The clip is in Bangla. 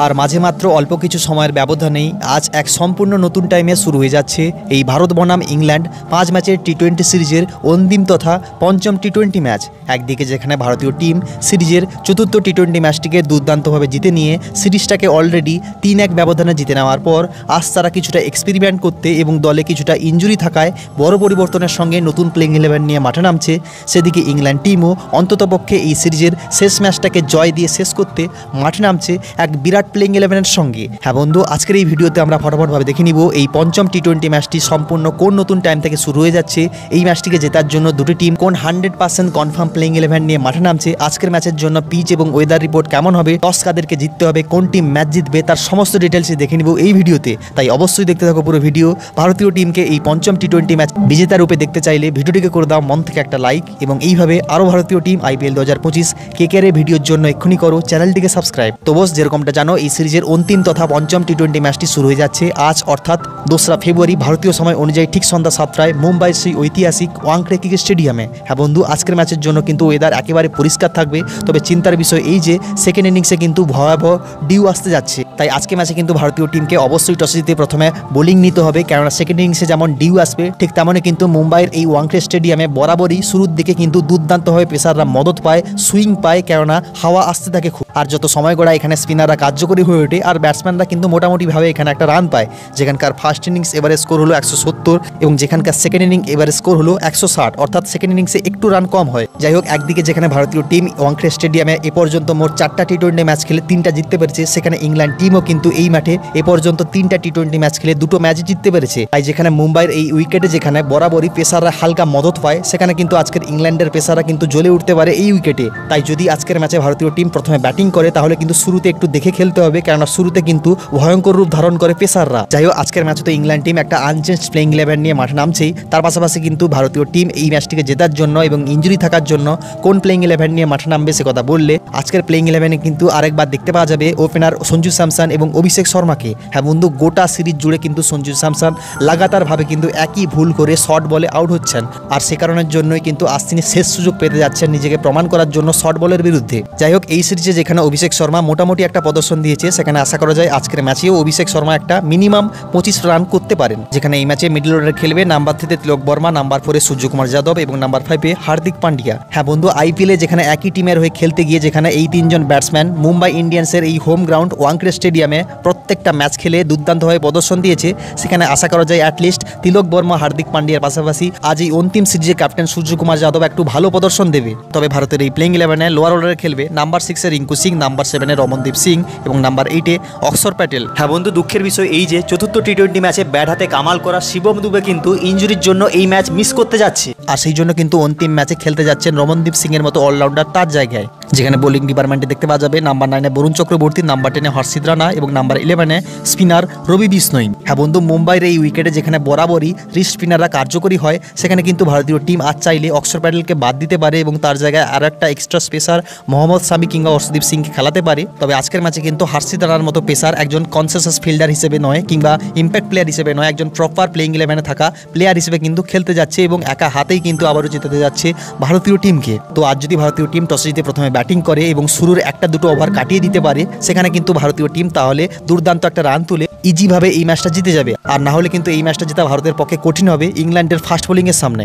আর মাঝে মাত্র অল্প কিছু সময়ের ব্যবধানেই আজ এক সম্পূর্ণ নতুন টাইমে শুরু হয়ে যাচ্ছে এই ভারত বনাম ইংল্যান্ড 5 ম্যাচের টি20 সিরিজের অন্তিম তথা পঞ্চম টি20 ম্যাচ। একদিকে যেখানে ভারতীয় টিম সিরিজের চতুর্থ টি20 ম্যাচটিকে দুর্দান্তভাবে জিতে নিয়ে সিরিজটাকে অলরেডি 3-1 ব্যবধানে জিতে নেওয়ার পর আজ তারা কিছুটা এক্সপেরিমেন্ট করতে এবং দলে কিছুটা ইনজুরি থাকায় বড় পরিবর্তনের সঙ্গে নতুন প্লেইং 11 নিয়ে মাঠে নামছে। সেদিকে ইংল্যান্ড টিমও অন্ততপক্ষে এই সিরিজের শেষ ম্যাচটাকে জয় দিয়ে শেষ করতে মাঠে নামছে এক বিরাট প্লেইং 11-এর সঙ্গে। হ্যাঁ বন্ধু, আজকের এই ভিডিওতে আমরা ফটাফটভাবে দেখে নিব এই পঞ্চম টি20 ম্যাচটি সম্পূর্ণ কোন নতুন টাইম থেকে শুরু হয়ে যাচ্ছে, এই ম্যাচটিকে জেতার জন্য দুটি টিম কোন 100% কনফার্ম প্লেইং 11 নিয়ে মাঠে নামছে, আজকের ম্যাচের জন্য পিচ এবং ওয়েদার রিপোর্ট কেমন হবে, টস কাদেরকে জিততে হবে, কোন টিম ম্যাচ জিতবে, তার সমস্ত ডিটেলসই দেখে নিব এই ভিডিওতে। তাই অবশ্যই দেখতে থাকো পুরো ভিডিও। ভারতীয় টিমকে এই পঞ্চম টি20 ম্যাচ বিজেতা রূপে দেখতে চাইলে ভিডিওটিকে করে দাও মন থেকে একটা লাইক, এবং এইভাবে আরও ভারতীয় টিম IPL 2025 KKR এর ভিডিওর জন্য এক্ষুনি করো চ্যানেলটিকে সাবস্ক্রাইব। তো বস, যেরকমটা জানো এই সিরিজের অন্তিম তথা পঞ্চম টি20 ম্যাচটি শুরু হয়ে যাচ্ছে আজ, অর্থাৎ 2রা ফেব্রুয়ারি ভারতীয় সময় অনুযায়ী ঠিক সন্ধ্যা 7টায় মুম্বাইয়ের সেই ঐতিহাসিক ওয়াংখেড়ে ক্রিকেট স্টেডিয়ামে। হ্যাঁ বন্ধু, আজকের ম্যাচের জন্য কিন্তু ওয়েদার একেবারে পরিষ্কার থাকবে, তবে চিন্তার বিষয় এই যে সেকেন্ড ইনিংসে কিন্তু ভয়াবহ ডিউ আসতে যাচ্ছে। তাই আজকে ম্যাচে কিন্তু ভারতীয় টিমকে অবশ্যই টসে জিতে প্রথমে বোলিং নিতে হবে, কেননা সেকেন্ড ইনিংসে যেমন ডিউ আসবে ঠিক তেমনই কিন্তু মুম্বাইয়ের এই ওয়াংখেড়ে স্টেডিয়ামে বরাবরই শুরুর দিকে কিন্তু দুর্দান্তভাবে পেসাররা মদত পায়, সুইং পায়, কেননা হাওয়া আসতে থাকে খুব। আর যত সময় গড়া এখানে স্পিনাররা কার্যকরী হয়ে ওঠে আর ব্যাটসম্যানরা কিন্তু মোটামুটিভাবে এখানে একটা রান পায়। যেখানকার ফার্স্ট ইনিংস এভারেজ স্কোর হলো 170 এবং যেখানকার সেকেন্ড ইনিংস এভারেজ স্কোর হলো 160, অর্থাৎ সেকেন্ড ইনিংসে একটু রান কম হয়। যাই হোক, একদিকে যেখানে ভারতীয় টিম ওয়াংখেড়ে স্টেডিয়ামে এ পর্যন্ত মোট 4টা টি20 ম্যাচ খেলে 3টা জিততে পেরেছে, সেখানে ইংল্যান্ড টিমও কিন্তু এই মাঠে এ পর্যন্ত 3টা টি20 ম্যাচ খেলে 2টো ম্যাচ জিততে পেরেছে। তাই যেখানে মুম্বাইয়ের এই উইকেটে যেখানে বরাবরই পেসাররা হালকা মদত পায়, সেখানে কিন্তু আজকের ইংল্যান্ডের পেসাররা কিন্তু জ্বলে উঠতে পারে এই উইকেটে। তাই যদি আজকের ম্যাচে ভারতীয় টিম প্রথমে ব্যাটিং করে তাহলে কিন্তু শুরুতে একটু দেখে খেলতে হবে, কেননা শুরুতে কিন্তু ভয়ঙ্কর রূপ ধারণ করে পেসাররা। যাই হোক, আজকের ম্যাচে তো ইংল্যান্ড টিম একটা আনচেঞ্জ প্লেইং 11 নিয়ে মাঠে নামছেই, তার পাশাপাশি কিন্তু ভারতীয় টিম এই ম্যাচটিকে জেতার জন্য এবং ইনজুরি থাকার জন্য কোন প্লেইং 11 নিয়ে মাঠে নামবে সে কথা বললে আজকের প্লেইং 11-এ কিন্তু আরেকবার দেখতে পাওয়া যাবে ওপেনার সঞ্জু স্যামসন এবং অভিষেক শর্মাকে। হ্যাঁ বন্ধু, গোটা সিরিজ জুড়ে কিন্তু সঞ্জু স্যামসন লাগাতারভাবে কিন্তু একই ভুল করে শর্ট বলে আউট হচ্ছেন, আর সে কারণের জন্যই কিন্তু আজ তিনি শেষ সুযোগ পেতে যাচ্ছেন নিজেকে প্রমাণ করার জন্য শর্ট বলের বিরুদ্ধে। যাই হোক, এই সিরিজে যেখানে অভিষেক শর্মা মোটামুটি একটা প্রদর্শন দিয়েছে, সেখানে আশা করা যায় আজকের ম্যাচেও অভিষেক শর্মা একটা মিনিমাম 25 রান করতে পারেন। যেখানে এই ম্যাচে মিডল অর্ডারে খেলবে নাম্বার 3-তে তিলক বর্মা, নাম্বার 4-এ সূর্যকুমার যাদব এবং নাম্বার 5-এ হার্দিক পান্ডিয়া। হ্যাঁ বন্ধু, IPL-এ যেখানে একই টিমের হয়ে খেলতে গিয়ে যেখানে এই 3জন ব্যাটসম্যান মুম্বাই ইন্ডিয়ান্সের এই হোম গ্রাউন্ড ওয়াংখেড়ে স্টেডিয়ামে প্রত্যেকটা ম্যাচ খেলে দুর্দান্তভাবে প্রদর্শন দিয়েছে, সেখানে আশা করা যায় অ্যাটলিস্ট তিলক বর্মা, হার্দিক পান্ডিয়ার পাশাপাশি আজ এই অন্তিম সিরিজে ক্যাপ্টেন সূর্যকুমার যাদব একটু ভালো প্রদর্শন দেবে। তবে ভারতের এই প্লেইং 11-এ লোয়ার অর্ডারে খেলবে নাম্বার 6-এ রিঙ্কু সিং, নাম্বার 7-এ রমনদীপ সিং এবং নাম্বার 8-এ অক্ষর প্যাটেল। হ্যাঁ বন্ধু, দুঃখের বিষয় এই যে চতুর্থ টি20 ম্যাচে ব্যাট হাতে কামাল করা শিবম দুবে কিন্তু ইনজুরির জন্য এই ম্যাচ মিস করতে যাচ্ছে, আর সেই জন্য কিন্তু অন্তিম ম্যাচে খেলতে যাচ্ছেন রমনদীপ সিং এর মতো অলরাউন্ডার তার জায়গায়। যেখানে বোলিং ডিপার্টমেন্টে দেখতে পাওয়া যাবে নাম্বার 9-এ বরুণ চক্রবর্তী, নাম্বার 10-এ হর্ষিত রানা এবং নাম্বার 11-এ স্পিনার রবি বিষ্ণই। হ্যাঁ বন্ধু, মুম্বাইয়ের এই উইকেটে যেখানে বরাবরই রিস্ট স্পিনাররা কার্যকরী হয়, সেখানে কিন্তু ভারতীয় টিম আজ চাইলে অক্ষর প্যাটেলকে বাদ দিতে পারে এবং তার জায়গায় আর একটা এক্সট্রা পেসার মোহাম্মদ শামি কিংবা অর্শদীপ সিংকে খেলাতে পারে। তবে আজকের ম্যাচে কিন্তু হর্ষিত রানার মতো পেসার একজন কনসেসাস ফিল্ডার হিসেবে নয় কিংবা ইম্প্যাক্ট প্লেয়ার হিসেবে নয়, একজন প্রপার প্লেইং 11-এ থাকা প্লেয়ার হিসেবে কিন্তু খেলতে যাচ্ছে এবং একা হাতেই কিন্তু আবারও জিতাতে যাচ্ছে ভারতীয় টিমকে। তো আজ যদি ভারতীয় টিম টসে জিতে প্রথমে ব্যাটিং করে এবং শুরুর 1-2 ওভার কাটিয়ে দিতে পারে, সেখানে কিন্তু ভারতীয় টিম তাহলে দুর্দান্ত একটা রান তুলে ইজিভাবে এই ম্যাচটা জিতে যাবে। আর না হলে কিন্তু এই ম্যাচটা জেতা ভারতের পক্ষে কঠিন হবে ইংল্যান্ডের ফাস্ট বোলিংয়ের সামনে।